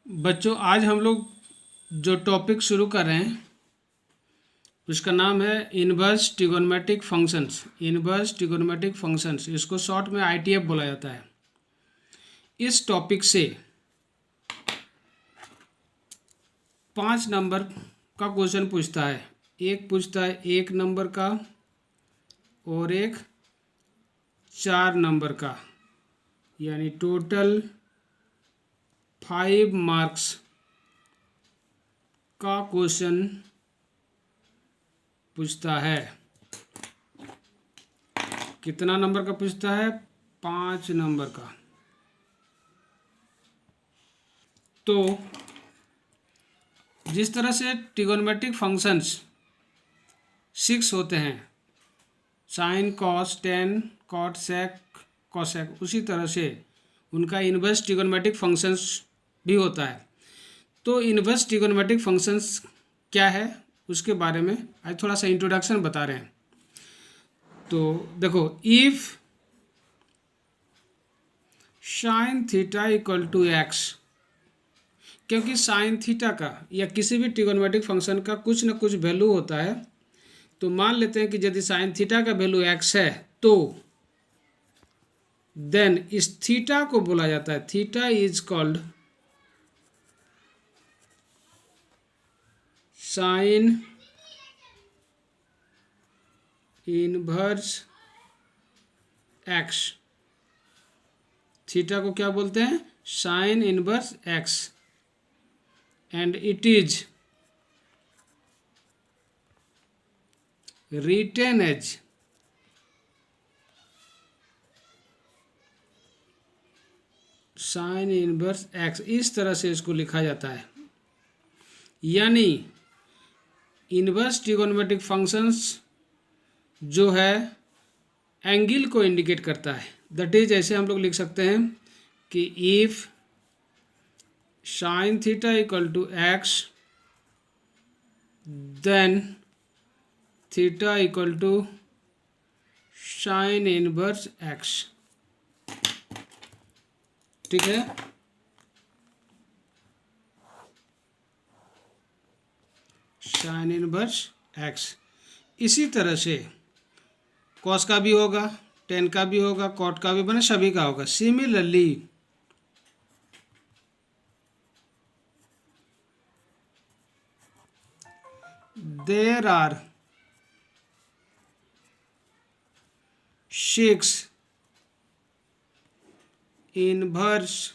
बच्चों, आज हम लोग जो टॉपिक शुरू कर रहे हैं उसका नाम है inverse trigonometric functions. Inverse trigonometric functions, इसको शॉर्ट में आईटीएफ बोला जाता है। इस टॉपिक से 5 नंबर का क्वेश्चन पूछता है। एक पूछता है 1 नंबर का और एक 4 नंबर का, यानी टोटल 5 मार्क्स का क्वेश्चन पूछता है। कितना नंबर का पूछता है? 5 नंबर का। तो जिस तरह से ट्रिगोनोमेट्रिक फंक्शंस 6 होते हैं, साइन, कॉस, टेन, कॉट, सेक, कोसेक, उसी तरह से उनका इनवर्स ट्रिगोनोमेट्रिक फंक्शंस भी होता है। तो इनवर्स ट्रिगोनोमेट्रिक फंक्शंस क्या है उसके बारे में आज थोड़ा सा इंट्रोडक्शन बता रहे हैं। तो देखो, if sine theta equal to x, क्योंकि साइन थीटा का या किसी भी ट्रिगोनोमेट्रिक फंक्शन का कुछ न कुछ वैल्यू होता है। तो मान लेते हैं कि यदि साइन थीटा का वैल्यू एक्स है तो देन इस थीटा को बोला जाता है, theta is called sign inverse x. Theta को क्या बोलते हैं? Sine inverse x. And it is written as sign inverse x. इस तरह से इसको लिखा जाता है, यानी इनवर्स ट्रिगोनोमेट्रिक फंक्शंस जो है एंगल को इंडिकेट करता है। दैट इज, ऐसे हम लोग लिख सकते हैं कि if sine theta equal to x then theta equal to sine inverse x. ठीक है, साइन इनवर्स एक्स। इसी तरह से कॉस का भी होगा, टेन का भी होगा, कॉट का भी, बने सभी का होगा। Similarly there are 6 inverse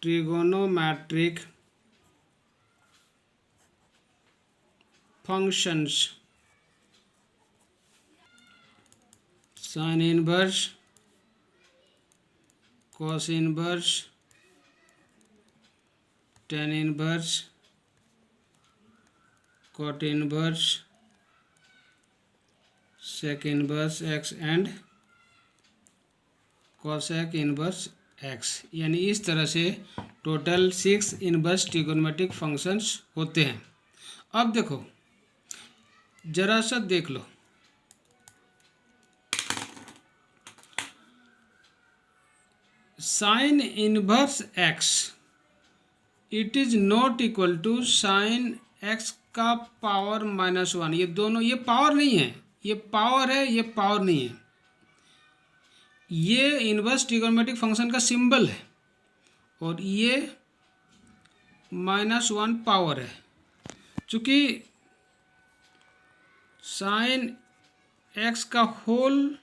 trigonometric functions: sin inverse, cos inverse, tan inverse, cot inverse, sec inverse x and cosec inverse x। यानी इस तरह से टोटल 6 इनवर्स ट्रिगोनोमेट्रिक फंक्शंस होते हैं। अब देखो, जरा सा देख लो, sine inverse x it is not equal to sine x का पावर -1। ये दोनों, ये पावर नहीं है, ये पावर है, ये पावर नहीं है। ये इनवर्स ट्रिगोनोमेट्रिक फंक्शन का सिंबल है और ये -1 पावर है। चूंकि साइन एक्स का होल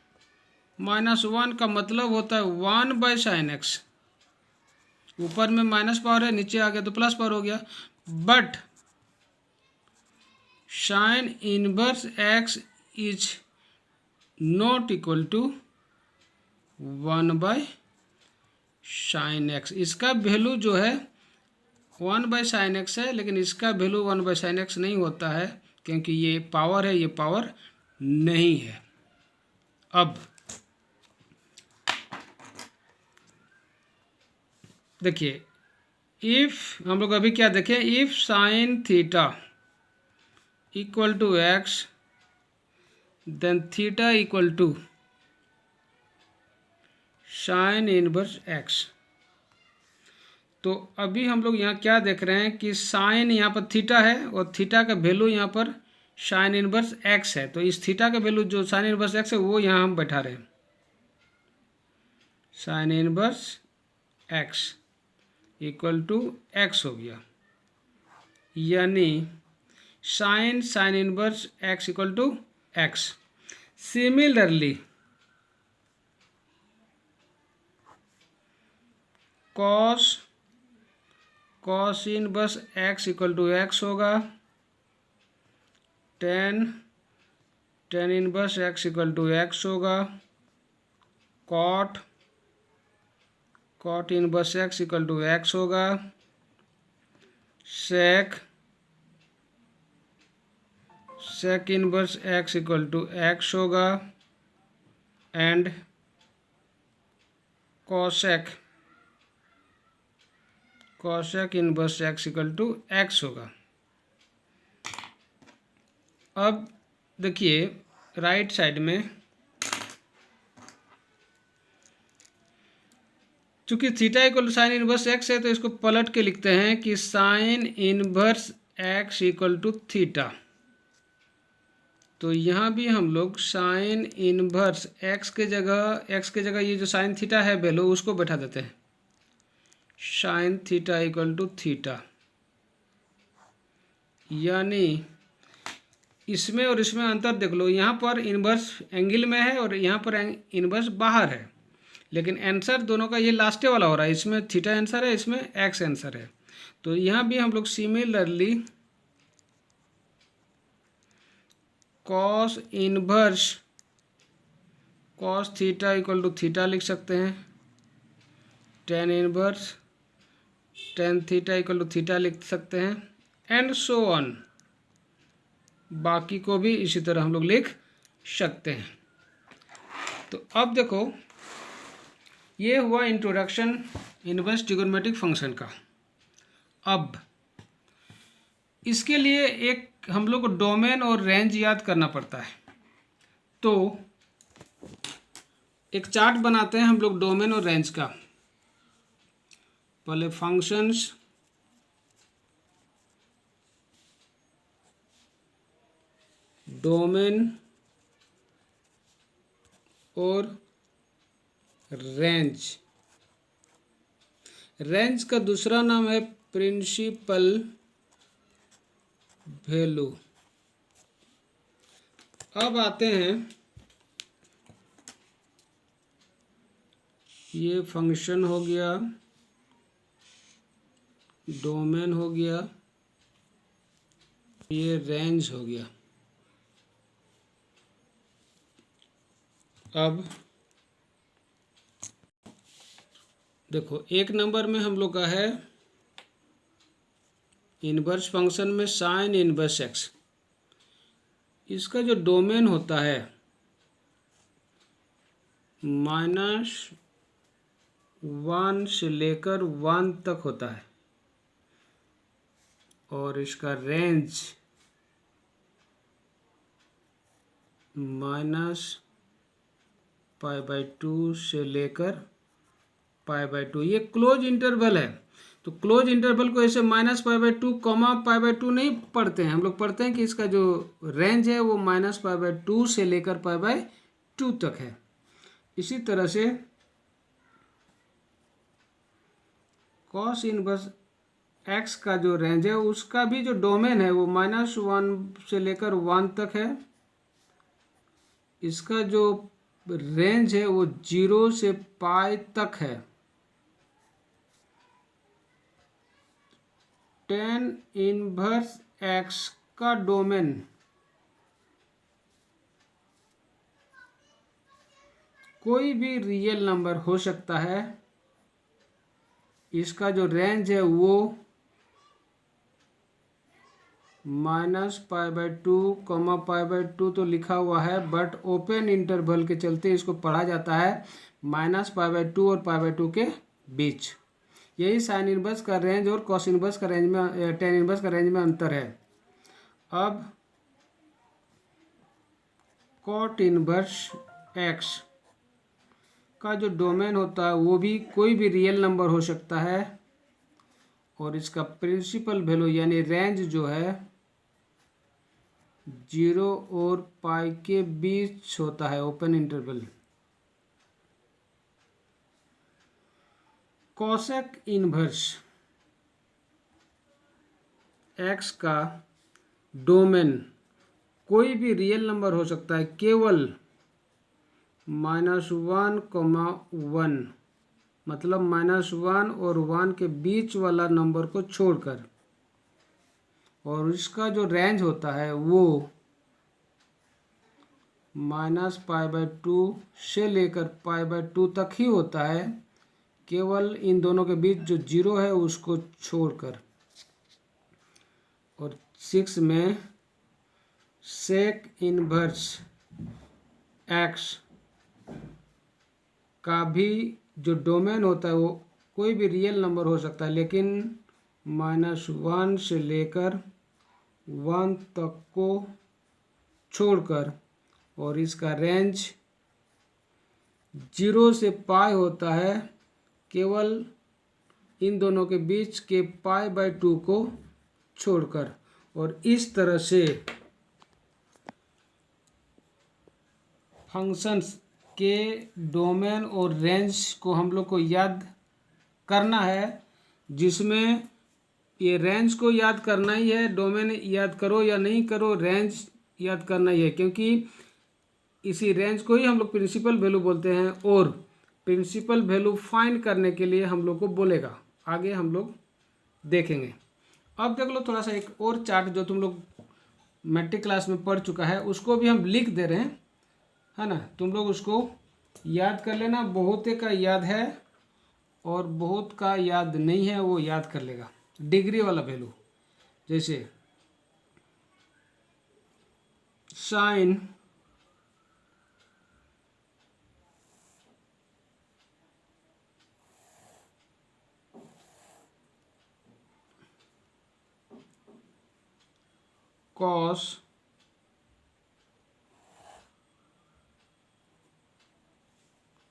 -1 का मतलब होता है 1/sin x। ऊपर में माइनस पावर है, नीचे आ गया तो प्लस पावर हो गया। But sine inverse x is not equal to 1/sin x। इसका वैल्यू जो है 1/sin x है, लेकिन इसका वैल्यू 1/sin x नहीं होता है, क्योंकि ये पावर है, ये पावर नहीं है। अब देखिए, इफ हम लोग अभी क्या देखें, if sine theta equal to x then theta equal to sine inverse x. तो अभी हम लोग यहाँ क्या देख रहे हैं कि साइन यहाँ पर थीटा है और थीटा का वैल्यू यहाँ पर साइन इनवर्स एक्स है। तो इस थीटा का वैल्यू जो साइन इनवर्स एक्स है वो यहाँ हम बैठा रहे हैं, sine inverse x equal to x हो गया, यानी sine inverse x equal to x. Similarly cos inverse x equal to x होगा, tan inverse x equal to x होगा, cot inverse x equal to x होगा, sec inverse x equal to x होगा, and cosec inverse x equal to x होगा। अब देखिए right side में, चूंकि theta equal to sine inverse x है तो इसको पलट के लिखते हैं कि sine inverse x equal to theta. तो यहाँ भी हम लोग साइन इनवर्स एक्स के जगह ये जो साइन थीटा है वैल्यू उसको बैठा देते हैं, sine theta equal to theta, यानी इसमें और इसमें अंतर देख लो। यहाँ पर इनवर्स एंगल में है और यहाँ पर इनवर्स बाहर है, लेकिन आंसर दोनों का ये लास्टे वाला हो रहा है, इसमें थीटा आंसर है, इसमें एक्स आंसर है। तो यहाँ भी हम लोग similarly cos inverse cos theta equal to theta लिख सकते हैं, tan inverse tan theta equal to theta लिख सकते हैं, एंड सो ऑन। बाकी को भी इसी तरह हम लोग लिख सकते हैं। तो अब देखो ये हुआ इंट्रोडक्शन इनवर्स ट्रिगोनोमेट्रिक फंक्शन का। अब इसके लिए एक हम लोग को डोमेन और रेंज याद करना पड़ता है। तो एक चार्ट बनाते हैं हम लोग डोमेन और रेंज का। पहले फंक्शंस, डोमेन और रेंज। रेंज का दूसरा नाम है प्रिंसिपल वैल्यू। अब आते हैं, ये फंक्शन हो गया, डोमेन हो गया, ये रेंज हो गया। अब देखो एक नंबर में हम लोग का है इनवर्स फंक्शन में साइन इनवर्स एक्स। इसका जो डोमेन होता है -1 से लेकर 1 तक होता है, और इसका रेंज -π/2 से लेकर π/2। ये क्लोज इंटरवल है। तो क्लोज इंटरवल को ऐसे -π/2 π/2 नहीं पढ़ते हैं हम लोग, पढ़ते हैं कि इसका जो रेंज है वो -π/2 से लेकर π/2 तक है। इसी तरह से कॉस इनवर्स एक्स का जो रेंज है उसका भी जो डोमेन है वो -1 से लेकर 1 तक है। इसका जो रेंज है वो 0 से π तक है। टेन इनवर्स एक्स का डोमेन कोई भी रियल नंबर हो सकता है। इसका जो रेंज है वो -π/2 π/2 तो लिखा हुआ है, बट ओपन इंटरवल के चलते इसको पढ़ा जाता है -π/2 और π/2 के बीच। यही साइन इनवर्स का रेंज और कॉस इनवर्स का रेंज में, टेन इनवर्स का रेंज में अंतर है। अब कॉट इनवर्स एक्स का जो डोमेन होता है वो भी कोई भी रियल नंबर हो सकता है, और इसका प्रिंसिपल वैल्यू यानी रेंज जो है 0 और पाई के बीच होता है, open interval. Cosec inverse x का डोमेन कोई भी रियल नंबर हो सकता है, केवल -1, मतलब -1 और 1 के बीच वाला नंबर को छोड़कर, और इसका जो रेंज होता है वो -π/2 से लेकर π/2 तक ही होता है, केवल इन दोनों के बीच जो 0 है उसको छोड़कर। और 6 में सेक इनवर्स एक्स का भी जो डोमेन होता है वो कोई भी रियल नंबर हो सकता है, लेकिन -1 से लेकर 1 तक को छोड़कर, और इसका रेंज 0 से पाई होता है, केवल इन दोनों के बीच के π/2 को छोड़कर। और इस तरह से फंक्शंस के डोमेन और रेंज को हम लोग को याद करना है, जिसमें ये रेंज को याद करना ही है, डोमेन याद करो या नहीं करो, रेंज याद करना ही है, क्योंकि इसी रेंज को ही हम लोग प्रिंसिपल वैल्यू बोलते हैं, और प्रिंसिपल वैल्यू फाइंड करने के लिए हम लोग को बोलेगा, आगे हम लोग देखेंगे। अब देख लो थोड़ा सा एक और चार्ट जो तुम लोग मैट्रिक क्लास में पढ़ चुका है, उसको भी हम लिख दे रहे हैं, है ना। तुम लोग उसको याद कर लेना, बहुत का याद है और बहुत का याद नहीं है, वो याद कर लेगा। डिग्री वाला वैल्यू जैसे sine cos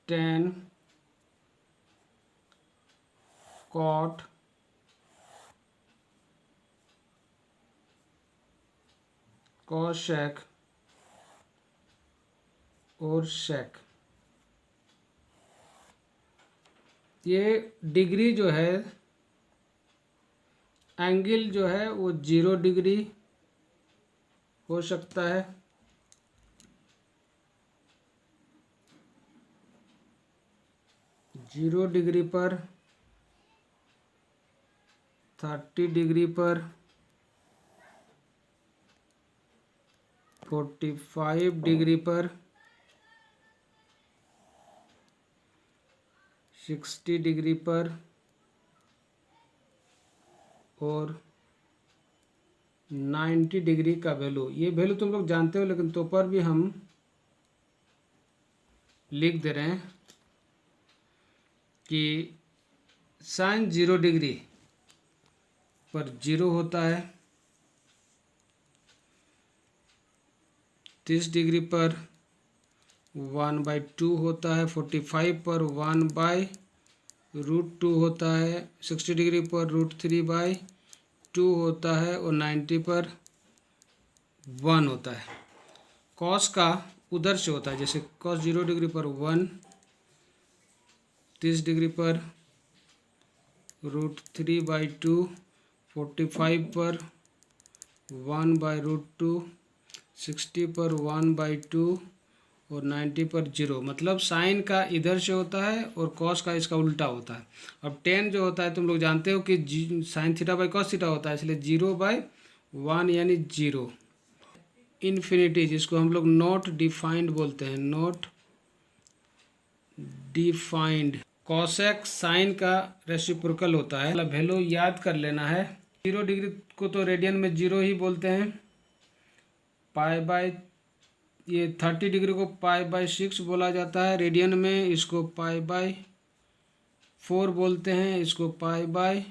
tan cot cosec और सेक, ये डिग्री जो है, एंगल जो है वो 0 डिग्री हो सकता है, 0 डिग्री पर, 30 डिग्री पर, 45 डिग्री पर, 60 डिग्री पर, और 90 डिग्री का वैल्यू। ये वैल्यू तुम लोग जानते हो, लेकिन तो पर भी हम लिख दे रहे हैं कि साइन 0 डिग्री पर 0 होता है, 30 डिग्री पर 1/2 होता है, 45 पर 1/√2 होता है, 60 डिग्री पर √3/2 होता है, और 90 पर 1 होता है। कॉस का उधर से होता है, जैसे कॉस 0 डिग्री पर 1, 30 डिग्री पर √3/2, 45 पर 1/√2, 60 पर 1/2 और 90 पर 0। मतलब साइन का इधर से होता है और कॉस का इसका उल्टा होता है। अब टेन जो होता है तुम लोग जानते हो कि sine theta by cos theta होता है, इसलिए 0/1 यानी 0। इन्फिनिटी जिसको हम लोग नॉट डिफाइंड बोलते हैं, नॉट डिफाइंड। कॉसेक साइन का रेसिप्रोकल होता है, मतलब वैल्यू याद कर लेना है। 0 डिग्री को तो रेडियन में 0 ही बोलते हैं, ये 30 डिग्री को π/6 बोला जाता है रेडियन में, इसको π/4 बोलते हैं, इसको π/3,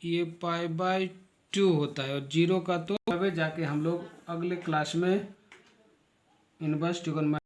ये π/2 होता है। और 0 का तो जाके हम लोग अगले क्लास में इनवर्स ट्रिगोनोमेट्रिक